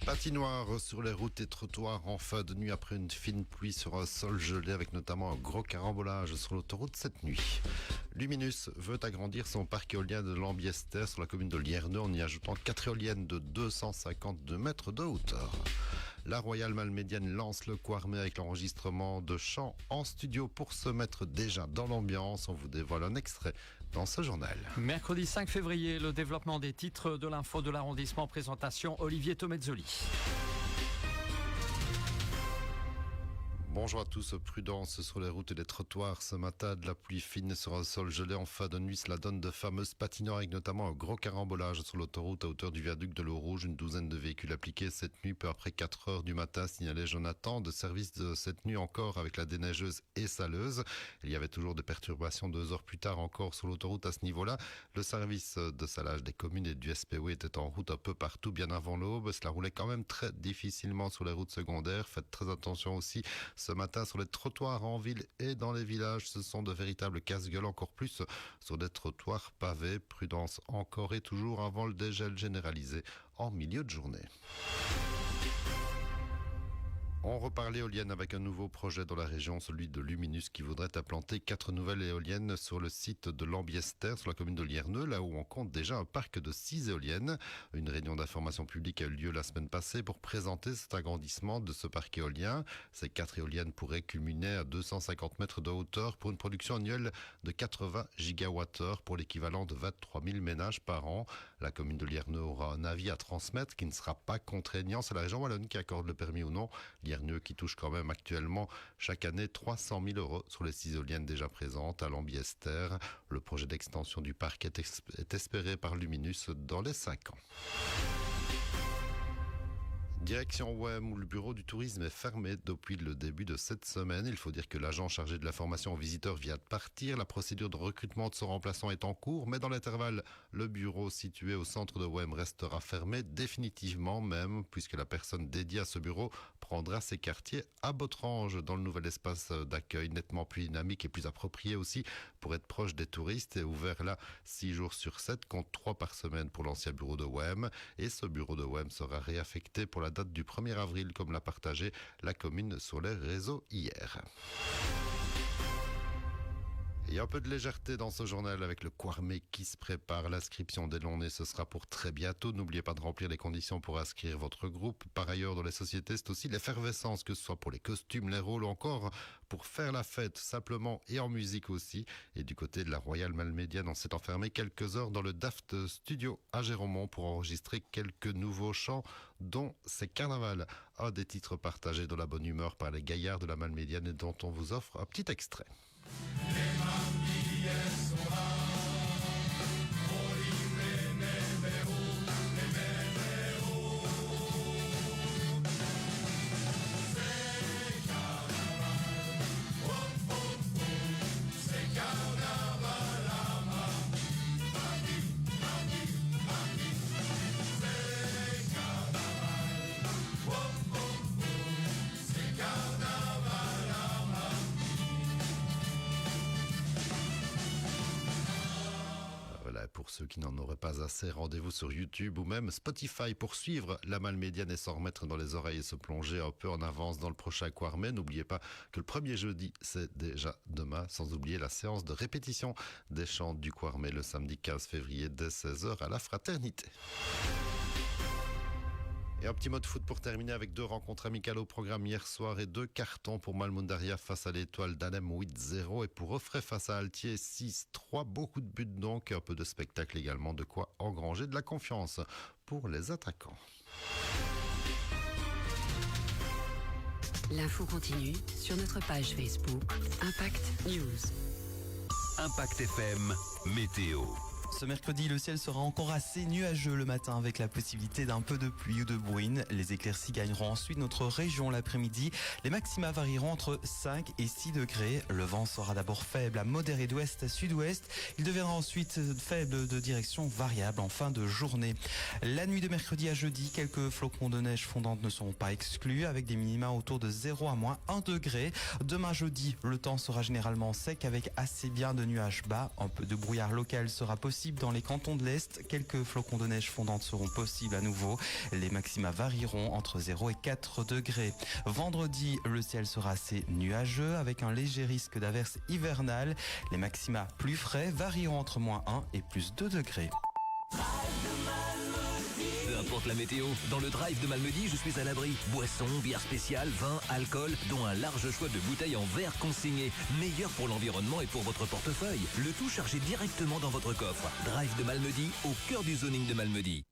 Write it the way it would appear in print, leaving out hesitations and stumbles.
Patinoire sur les routes et trottoirs en fin de nuit après une fine pluie sur un sol gelé avec notamment un gros carambolage sur l'autoroute cette nuit. Luminus veut agrandir son parc éolien de Lambiester sur la commune de Lierneux en y ajoutant 4 éoliennes de 252 mètres de hauteur. La Royale Malmédienne lance le Quarmé avec l'enregistrement de chants en studio pour se mettre déjà dans l'ambiance. On vous dévoile un extrait dans ce journal. Mercredi 5 février, le développement des titres de l'info de l'arrondissement. Présentation Olivier Tomezzoli. Bonjour à tous, prudence sur les routes et les trottoirs ce matin, de la pluie fine sur un sol gelé en fin de nuit, cela donne de fameuses patinoires avec notamment un gros carambolage sur l'autoroute à hauteur du viaduc de l'Eau Rouge, une douzaine de véhicules appliqués cette nuit, peu après 4 heures du matin, signalait Jonathan, de service de cette nuit encore avec la déneigeuse et saleuse. Il y avait toujours des perturbations 2 heures plus tard encore sur l'autoroute à ce niveau-là. Le service de salage des communes et du SPO était en route un peu partout bien avant l'aube, cela roulait quand même très difficilement sur les routes secondaires, faites très attention aussi. Ce matin, sur les trottoirs en ville et dans les villages, ce sont de véritables casse-gueules, encore plus sur des trottoirs pavés. Prudence encore et toujours avant le dégel généralisé en milieu de journée. On reparle éolienne avec un nouveau projet dans la région, celui de Luminus, qui voudrait implanter 4 nouvelles éoliennes sur le site de Lambiester, sur la commune de Lierneux, là où on compte déjà un parc de 6 éoliennes. Une réunion d'information publique a eu lieu la semaine passée pour présenter cet agrandissement de ce parc éolien. Ces 4 éoliennes pourraient culminer à 250 mètres de hauteur pour une production annuelle de 80 gigawattheures pour l'équivalent de 23 000 ménages par an. La commune de Lierneux aura un avis à transmettre qui ne sera pas contraignant. C'est la région wallonne qui accorde le permis ou non. Lierneux qui touche quand même actuellement chaque année 300 000 € sur les 6 éoliennes déjà présentes à Lambiester. Le projet d'extension du parc est espéré par Luminus dans les 5 ans. Direction WEM, où le bureau du tourisme est fermé depuis le début de cette semaine. Il faut dire que l'agent chargé de la formation aux visiteurs vient de partir. La procédure de recrutement de son remplaçant est en cours, mais dans l'intervalle, le bureau situé au centre de WEM restera fermé définitivement même, puisque la personne dédiée à ce bureau prendra ses quartiers à Botrange, dans le nouvel espace d'accueil nettement plus dynamique et plus approprié aussi pour être proche des touristes et ouvert là 6 jours sur 7, contre 3 par semaine pour l'ancien bureau de WEM. Et ce bureau de WEM sera réaffecté pour la date du 1er avril, comme l'a partagé la commune sur les réseaux hier. Et un peu de légèreté dans ce journal avec le Quarmé qui se prépare. L'inscription des longs-nez, ce sera pour très bientôt. N'oubliez pas de remplir les conditions pour inscrire votre groupe. Par ailleurs, dans les sociétés, c'est aussi l'effervescence, que ce soit pour les costumes, les rôles, encore pour faire la fête, simplement, et en musique aussi. Et du côté de la Royale Malmédienne, on s'est enfermé quelques heures dans le Daft Studio à Géromont pour enregistrer quelques nouveaux chants, dont c'est Carnaval, un des titres partagés dans la bonne humeur par les gaillards de la Malmédienne et dont on vous offre un petit extrait. Voilà, pour ceux qui n'en auraient pas assez, rendez-vous sur YouTube ou même Spotify pour suivre la Malmédienne et s'en remettre dans les oreilles et se plonger un peu en avance dans le prochain Quarmé. N'oubliez pas que le premier jeudi, c'est déjà demain, sans oublier la séance de répétition des chants du Quarmé le samedi 15 février dès 16h à la Fraternité. Et un petit mot de foot pour terminer avec 2 rencontres amicales au programme hier soir et 2 cartons pour Malmundaria face à l'Étoile d'Anem 8-0 et pour Offray face à Altier 6-3. Beaucoup de buts donc, un peu de spectacle également, de quoi engranger de la confiance pour les attaquants. L'info continue sur notre page Facebook Impact News. Impact FM, météo. Ce mercredi, le ciel sera encore assez nuageux le matin avec la possibilité d'un peu de pluie ou de bruine. Les éclaircies gagneront ensuite notre région l'après-midi. Les maxima varieront entre 5 et 6 degrés. Le vent sera d'abord faible à modéré d'ouest à sud-ouest. Il deviendra ensuite faible de direction variable en fin de journée. La nuit de mercredi à jeudi, quelques flocons de neige fondante ne seront pas exclus avec des minima autour de 0 à moins 1 degré. Demain jeudi, le temps sera généralement sec avec assez bien de nuages bas. Un peu de brouillard local sera possible possible dans les cantons de l'Est. Quelques flocons de neige fondante seront possibles à nouveau. Les maxima varieront entre 0 et 4 degrés. Vendredi, le ciel sera assez nuageux avec un léger risque d'averses hivernales. Les maxima plus frais varieront entre moins 1 et plus 2 degrés. Peu importe la météo, dans le drive de Malmedy, je suis à l'abri. Boissons, bières spéciales, vin, alcool, dont un large choix de bouteilles en verre consigné. Meilleur pour l'environnement et pour votre portefeuille. Le tout chargé directement dans votre coffre. Drive de Malmedy, au cœur du zoning de Malmedy.